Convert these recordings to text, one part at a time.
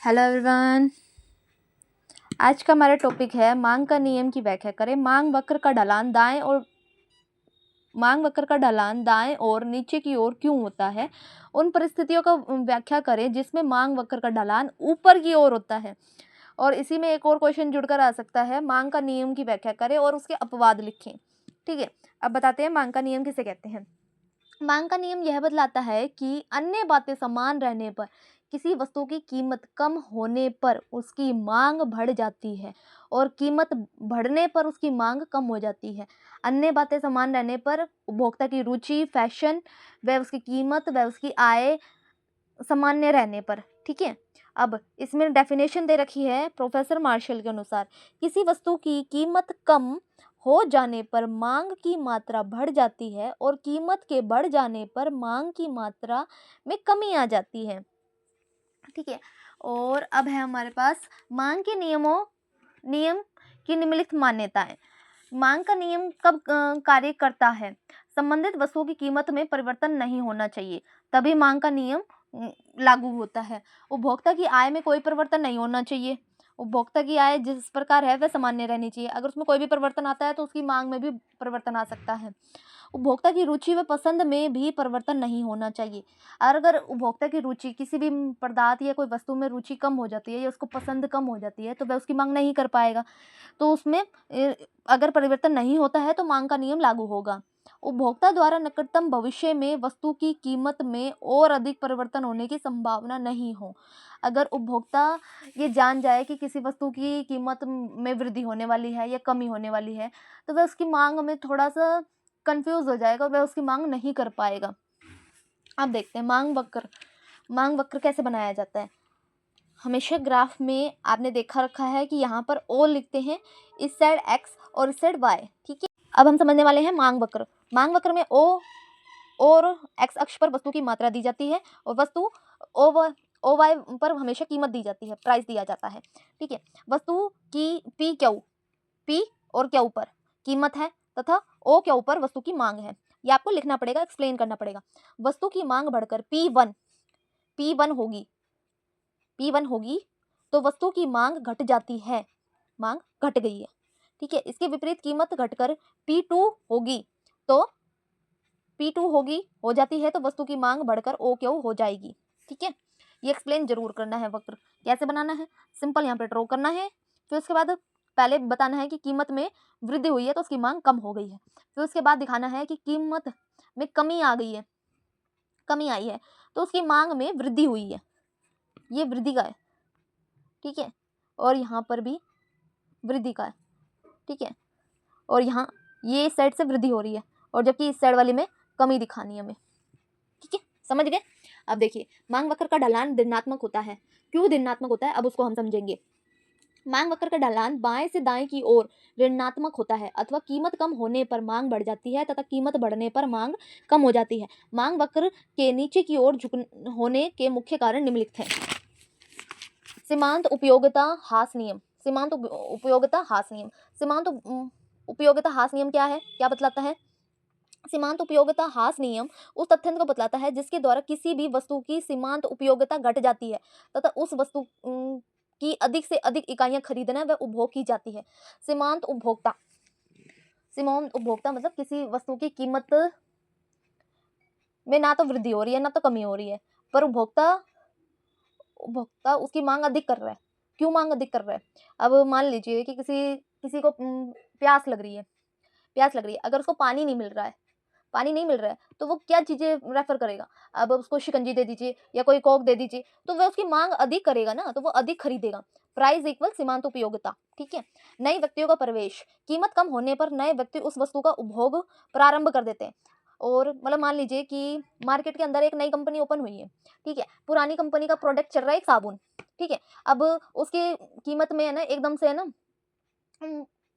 Hello everyone. आज का हमारा टॉपिक है मांग का नियम की व्याख्या करें। मांग वक्र का ढलान दाएं और नीचे की ओर क्यों होता है। उन परिस्थितियों का व्याख्या करें जिसमें मांग वक्र का ढलान ऊपर की ओर होता है। और इसी में एक और क्वेश्चन जुड़कर आ सकता है, मांग का नियम की व्याख्या करें और उसके अपवाद लिखें। ठीक है, अब बताते हैं मांग का नियम किसे कहते हैं। मांग का नियम यह बतलाता है कि अन्य बातें समान रहने पर किसी वस्तु की कीमत कम होने पर उसकी मांग बढ़ जाती है और कीमत बढ़ने पर उसकी मांग कम हो जाती है। अन्य बातें समान रहने पर उपभोक्ता की रुचि, फैशन व उसकी कीमत व उसकी आय सामान्य रहने पर। ठीक है, अब इसमें डेफिनेशन दे रखी है प्रोफेसर मार्शल के अनुसार, किसी वस्तु की कीमत कम हो जाने पर मांग की मात्रा बढ़ जाती है और कीमत के बढ़ जाने पर मांग की मात्रा में कमी आ जाती है। ठीक है, और अब है हमारे पास मांग के नियम की निम्नलिखित मान्यताएं। मांग का नियम कब कार्य करता है? संबंधित वस्तुओं की कीमत में परिवर्तन नहीं होना चाहिए, तभी मांग का नियम लागू होता है। उपभोक्ता की आय में कोई परिवर्तन नहीं होना चाहिए। उपभोक्ता की आय जिस प्रकार है वह सामान्य रहनी चाहिए। अगर उसमें कोई भी परिवर्तन आता है तो उसकी मांग में भी परिवर्तन आ सकता है। उपभोक्ता की रुचि व पसंद में भी परिवर्तन नहीं होना चाहिए। और अगर उपभोक्ता की रुचि किसी भी पदार्थ या कोई वस्तु में रुचि कम हो जाती है या उसको पसंद कम हो जाती है तो वह उसकी मांग नहीं कर पाएगा। तो उसमें अगर परिवर्तन नहीं होता है तो मांग का नियम लागू होगा। उपभोक्ता द्वारा निकटतम भविष्य में वस्तु की कीमत में और अधिक परिवर्तन होने की संभावना नहीं हो। अगर उपभोक्ता ये जान जाए कि किसी वस्तु की कीमत में वृद्धि होने वाली है या कमी होने वाली है तो वह उसकी मांग में थोड़ा सा कंफ्यूज हो जाएगा, वह उसकी मांग नहीं कर पाएगा। अब देखते हैं मांग वक्र कैसे बनाया जाता है। हमेशा ग्राफ में आपने देखा रखा है कि यहाँ पर ओ लिखते हैं, इस साइड एक्स और इस साइड वाई। ठीक है, अब हम समझने वाले हैं मांग वक्र। मांग वक्र में ओ और एक्स अक्ष पर वस्तु की मात्रा दी जाती है और वस्तु ओ वाई पर हमेशा कीमत दी जाती है, प्राइस दिया जाता है। ठीक है, वस्तु की पी और क्यू पर कीमत है तथा ओ क्यू पर वस्तु की मांग है। ये आपको लिखना पड़ेगा, एक्सप्लेन करना पड़ेगा। वस्तु की मांग बढ़कर पी वन होगी तो वस्तु की मांग घट जाती है, मांग घट गई है। ठीक है, इसके विपरीत कीमत घटकर P2 हो जाती है तो वस्तु की मांग बढ़कर OQ हो जाएगी। ठीक है, ये एक्सप्लेन जरूर करना है। वक्र कैसे बनाना है, सिंपल यहाँ पे ड्रॉ करना है। फिर उसके बाद पहले बताना है कि कीमत में वृद्धि हुई है तो उसकी मांग कम हो गई है। फिर उसके बाद दिखाना है कि कीमत में कमी आई है तो उसकी मांग में वृद्धि हुई है, ये वृद्धि का है। ठीक है, और यहाँ पर भी वृद्धि का है। ठीक है, और यहाँ ये इस साइड से वृद्धि हो रही है और जबकि इस साइड वाली में कमी दिखानी है हमें। ठीक है, समझ गए। अब देखिए, मांग वक्र का ढलान ऋणात्मक होता है। क्यों ऋणात्मक होता है अब उसको हम समझेंगे। मांग वक्र का ढलान बाएं से दाएं की ओर ऋणात्मक होता है अथवा कीमत कम होने पर मांग बढ़ जाती है तथा कीमत बढ़ने पर मांग कम हो जाती है। मांग वक्र के नीचे की ओर झुक होने के मुख्य कारण निम्नलिखित हैं। सीमांत उपयोगिता ह्रास नियम। सीमांत उपयोगिता ह्रास नियम क्या है, क्या बतलाता है? सीमांत उपयोगिता ह्रास नियम उस तथ्य को बतलाता है जिसके द्वारा किसी भी वस्तु की सीमांत उपयोगिता घट जाती है तथा उस वस्तु की अधिक से अधिक इकाइयां खरीदना व उपभोग की जाती है। सीमांत उपभोक्ता मतलब किसी वस्तु की कीमत में ना तो वृद्धि हो रही है ना तो कमी हो रही है, पर उपभोक्ता उसकी मांग अधिक कर रहा है। क्यों मांग अधिक कर रहा है? अब मान लीजिए कि किसी को प्यास लग रही है, अगर उसको पानी नहीं मिल रहा है तो वो क्या चीजें रेफर करेगा। अब उसको शिकंजी दे दीजिए या कोई कोक दे दीजिए तो वह उसकी मांग अधिक करेगा ना, तो वो अधिक खरीदेगा। प्राइस इक्वल सीमांत उपयोगिता। ठीक है, नए व्यक्तियों का प्रवेश। कीमत कम होने पर नए व्यक्ति उस वस्तु का उपभोग प्रारंभ कर देते हैं। और मतलब मान लीजिए कि मार्केट के अंदर एक नई कंपनी ओपन हुई है। ठीक है, पुरानी कंपनी का प्रोडक्ट चल रहा है एक साबुन। ठीक है, अब उसकी कीमत में है ना एकदम से है ना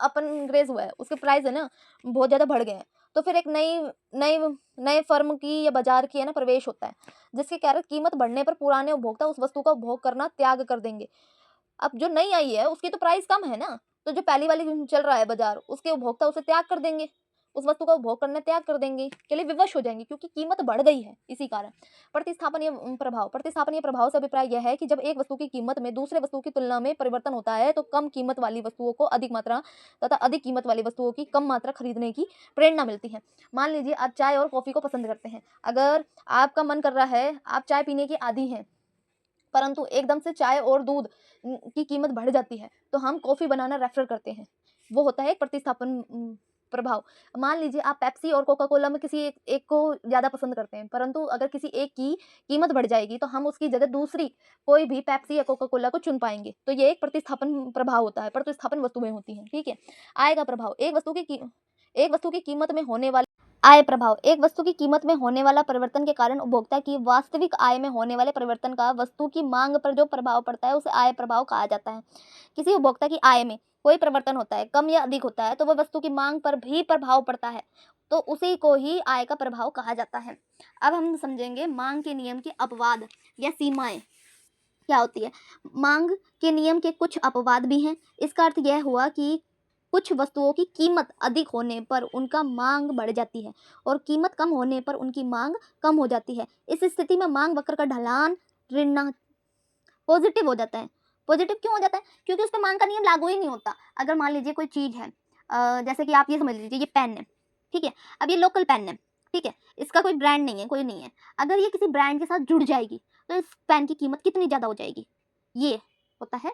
अपन ग्रेज हुआ है, उसके प्राइस है ना बहुत ज्यादा बढ़ गए हैं। तो फिर एक नए फर्म की या बाजार की है ना प्रवेश होता है, जिसके कारण कीमत बढ़ने पर पुराने उपभोक्ता उस वस्तु का उपभोग करना त्याग कर देंगे। अब जो नई आई है उसकी तो प्राइस कम है ना, तो जो पहली वाली चल रहा है बाजार उसके उपभोक्ता उसे त्याग कर देंगे, उस वस्तु का उपभोग करना त्याग कर देंगे, के लिए विवश हो जाएंगे, क्योंकि कीमत बढ़ गई है इसी कारण। प्रतिस्थापनीय प्रभाव, प्रतिस्थापनीय प्रभाव से अभिप्राय यह है कि जब एक वस्तु की कीमत में दूसरे वस्तु की तुलना में परिवर्तन होता है तो कम कीमत वाली वस्तुओं को अधिक मात्रा तथा अधिक कीमत वाली वस्तुओं की कम मात्रा खरीदने की प्रेरणा मिलती है। मान लीजिए आप चाय और कॉफी को पसंद करते हैं। अगर आपका मन कर रहा है, आप चाय पीने के आदी हैं, परंतु एकदम से चाय और दूध की कीमत बढ़ जाती है, तो हम कॉफी बनाना रेफर करते हैं। वो होता है एक प्रतिस्थापन प्रभाव। मान लीजिए आप पेप्सी और कोका कोला में किसी एक को ज़्यादा पसंद करते हैं, परंतु अगर किसी एक की कीमत बढ़ जाएगी तो हम उसकी जगह दूसरी कोई भी पेप्सी या कोका कोला को चुन पाएंगे। तो ये एक प्रतिस्थापन प्रभाव होता है, प्रतिस्थापन वस्तुएं होती हैं, ठीक है। आय का प्रभाव, एक वस्तु की कीमत में होने वाले आय प्रभाव, एक वस्तु की कीमत में होने वाला परिवर्तन के कारण उपभोक्ता की वास्तविक आय में होने वाले परिवर्तन का वस्तु की मांग पर जो प्रभाव पड़ता है उसे आय प्रभाव कहा जाता है। किसी उपभोक्ता की आय में कोई परिवर्तन होता है, कम या अधिक होता है, तो वह वस्तु की मांग पर भी प्रभाव पड़ता है, तो उसी को ही आय का प्रभाव कहा जाता है। अब हम समझेंगे मांग के नियम के अपवाद या सीमाएं क्या होती है। मांग के नियम के कुछ अपवाद भी हैं। इसका अर्थ यह हुआ कि कुछ वस्तुओं की कीमत अधिक होने पर उनका मांग बढ़ जाती है और कीमत कम होने पर उनकी मांग कम हो जाती है। इस स्थिति में मांग वक्र का ढलान ऋण पॉजिटिव हो जाता है। पॉजिटिव क्यों हो जाता है? क्योंकि उस पर मांग का नियम लागू ही नहीं होता। अगर मान लीजिए कोई चीज़ है, जैसे कि आप ये समझ लीजिए, ये पेन है, ठीक है। अब ये लोकल पेन है, ठीक है, इसका कोई ब्रांड नहीं है, कोई नहीं है। अगर ये किसी ब्रांड के साथ जुड़ जाएगी तो इस पेन की कीमत कितनी ज़्यादा हो जाएगी। ये होता है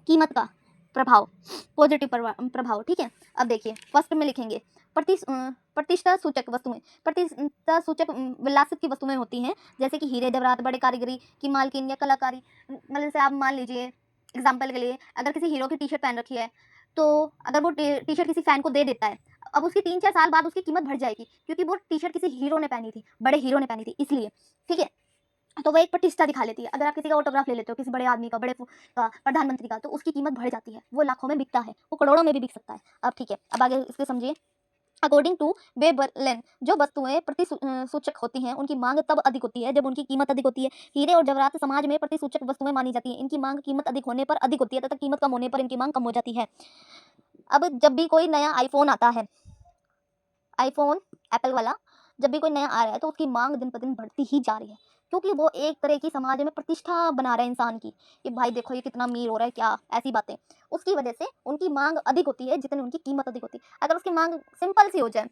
कीमत का प्रभाव, पॉजिटिव प्रभाव, ठीक है। अब देखिए फर्स्ट में लिखेंगे प्रतिष्ठा सूचक वस्तुएं। प्रतिष्ठा सूचक विलासित की वस्तुएं होती हैं, जैसे कि हीरे जवाहरात, बड़े कारीगरी की मालकिन या कलाकारी। मतलब जैसे आप मान लीजिए एग्जाम्पल के लिए, अगर किसी हीरो की टी शर्ट पहन रखी है, तो अगर वो टी शर्ट किसी फैन को दे देता है, अब उसकी 3-4 साल बाद उसकी कीमत बढ़ जाएगी, क्योंकि वो टी शर्ट किसी हीरो ने पहनी थी, बड़े हीरो ने पहनी थी, इसलिए, ठीक है। तो वह एक प्रतिष्ठा दिखा लेती है। अगर आप किसी का ऑटोग्राफ ले लेते हो, किसी बड़े आदमी का, का, प्रधानमंत्री का, तो उसकी कीमत बढ़ जाती है, वो लाखों में बिकता है, वो करोड़ों में भी बिक सकता है। अब ठीक है, अब आगे इसके समझिए। अकॉर्डिंग टू वेबरलेन, जो वस्तुएं प्रतिसूचक होती हैं उनकी मांग तब अधिक होती है जब उनकी कीमत अधिक होती है। हीरे और जवाहरात समाज में प्रतिसूचक वस्तुएं मानी जाती हैं। इनकी मांग कीमत अधिक होने पर अधिक होती है तथा कीमत कम होने पर इनकी मांग कम हो जाती है। अब जब भी कोई नया आईफोन आता है, आईफोन एप्पल वाला, जब भी कोई नया आ रहा है तो उसकी मांग दिन पर दिन बढ़ती ही जा रही है, क्योंकि वो एक तरह की समाज में प्रतिष्ठा बना रहा है इंसान की, कि भाई देखो ये कितना अमीर हो रहा है, क्या ऐसी बातें। उसकी वजह से उनकी मांग अधिक होती है जितनी उनकी कीमत अधिक होती है। अगर उसकी मांग सिंपल सी हो जाए,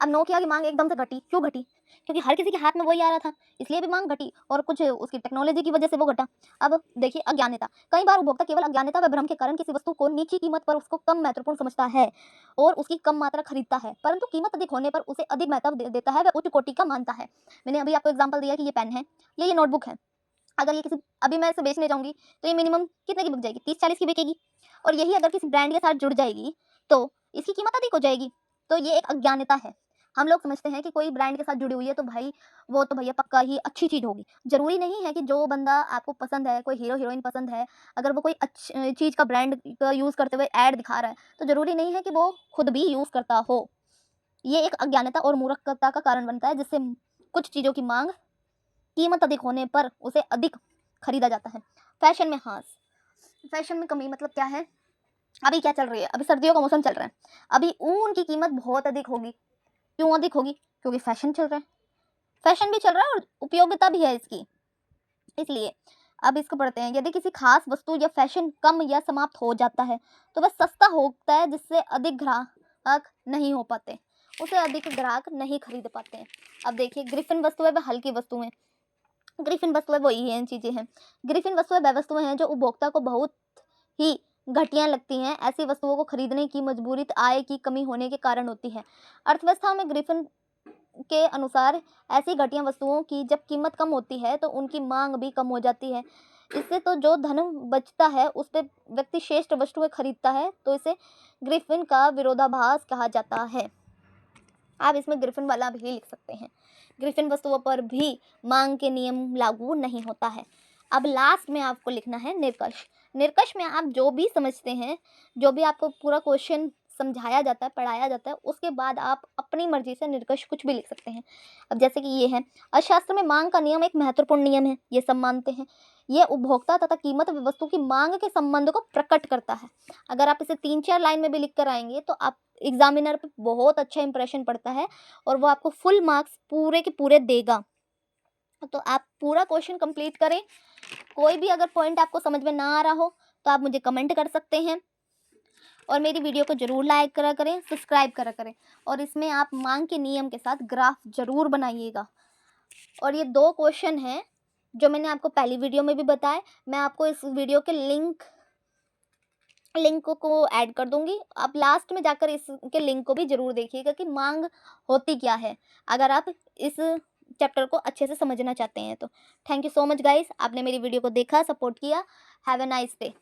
अब नोकिया की मांग एकदम से घटी, क्यों घटी? क्योंकि हर किसी के हाथ में वही आ रहा था, इसलिए भी मांग घटी, और कुछ उसकी टेक्नोलॉजी की वजह से वो घटा। अब देखिए अज्ञानता, कई बार उपभोक्ता केवल अज्ञानता व भ्रम के कारण किसी वस्तु को नीची कीमत पर उसको कम महत्वपूर्ण समझता है और उसकी कम मात्रा खरीदता है, परंतु कीमत अधिक होने पर उसे अधिक महत्व देता है, वह उच्च कोटि का मानता है। मैंने अभी आपको एग्जाम्पल दिया कि ये पेन है, ये नोटबुक है। अगर ये किसी, अभी मैं इसे बेचने जाऊंगी तो ये मिनिमम कितने की बिक जाएगी? 30-40 की बिकेगी। और यही अगर किसी ब्रांड के साथ जुड़ जाएगी तो इसकी कीमत अधिक हो जाएगी। तो ये एक अज्ञानता है। हम लोग समझते हैं कि कोई ब्रांड के साथ जुड़ी हुई है तो भाई वो तो भैया पक्का ही अच्छी चीज़ होगी। जरूरी नहीं है कि जो बंदा आपको पसंद है, कोई हीरो हीरोइन पसंद है, अगर वो कोई अच्छी चीज़ का ब्रांड का यूज़ करते हुए ऐड दिखा रहा है, तो जरूरी नहीं है कि वो खुद भी यूज़ करता हो। ये एक अज्ञानता और मूर्खता का कारण बनता है, जिससे कुछ चीज़ों की मांग कीमत अधिक होने पर उसे अधिक खरीदा जाता है। फैशन में हाँस, फैशन में कमी मतलब क्या है? अभी क्या चल रही है? अभी सर्दियों का मौसम चल रहा है, अभी ऊन की कीमत बहुत अधिक होगी। क्यों अधिक होगी? क्योंकि फैशन चल रहा है, फैशन भी चल रहा है और उपयोगिता भी है इसकी, इसलिए। अब इसको पढ़ते हैं। यदि किसी खास वस्तु या फैशन कम या समाप्त हो जाता है तो वह सस्ता होता है, जिससे अधिक ग्राहक नहीं हो पाते, उसे अधिक ग्राहक नहीं खरीद पाते हैं। अब देखिए ग्रिफिन वस्तुएं व हल्की वस्तुएं। ग्रिफिन वस्तुएं वही हैं चीज़ें हैं। ग्रिफिन वस्तुएं वह वस्तुएं हैं जो उपभोक्ता को बहुत ही घटिया लगती हैं। ऐसी वस्तुओं को खरीदने की मजबूरी आय की कमी होने के कारण होती है। अर्थव्यवस्था में ग्रिफिन के अनुसार ऐसी घटिया वस्तुओं की जब कीमत कम होती है तो उनकी मांग भी कम हो जाती है। इससे तो जो धन बचता है उस पर व्यक्ति श्रेष्ठ वस्तुएं खरीदता है, तो इसे ग्रिफिन का विरोधाभास कहा जाता है। आप इसमें ग्रिफिन वाला भी लिख सकते हैं। ग्रिफिन वस्तुओं पर भी मांग के नियम लागू नहीं होता है। अब लास्ट में आपको लिखना है निष्कर्ष। निष्कर्ष में आप जो भी समझते हैं, जो भी आपको पूरा क्वेश्चन समझाया जाता है, पढ़ाया जाता है, उसके बाद आप अपनी मर्जी से निष्कर्ष कुछ भी लिख सकते हैं। अब जैसे कि ये है, अर्थशास्त्र में मांग का नियम एक महत्वपूर्ण नियम है, ये सब मानते हैं। यह उपभोक्ता तथा कीमत व वस्तु की मांग के संबंध को प्रकट करता है। अगर आप इसे 3-4 लाइन में भी लिख कर आएंगे तो आप एग्जामिनर पे बहुत अच्छा इंप्रेशन पड़ता है और वो आपको फुल मार्क्स पूरे के पूरे देगा। तो आप पूरा क्वेश्चन कंप्लीट करें। कोई भी अगर पॉइंट आपको समझ में ना आ रहा हो तो आप मुझे कमेंट कर सकते हैं और मेरी वीडियो को जरूर लाइक करा करें, सब्सक्राइब करा करें और इसमें आप मांग के नियम के साथ ग्राफ जरूर बनाइएगा। और ये 2 क्वेश्चन हैं जो मैंने आपको पहली वीडियो में भी बताए, मैं आपको इस वीडियो के लिंक को ऐड कर दूंगी। आप लास्ट में जाकर इसके लिंक को भी जरूर देखिएगा कि मांग होती क्या है, अगर आप इस चैप्टर को अच्छे से समझना चाहते हैं तो। Thank you so much guys, आपने मेरी वीडियो को देखा, सपोर्ट किया। Have a nice day.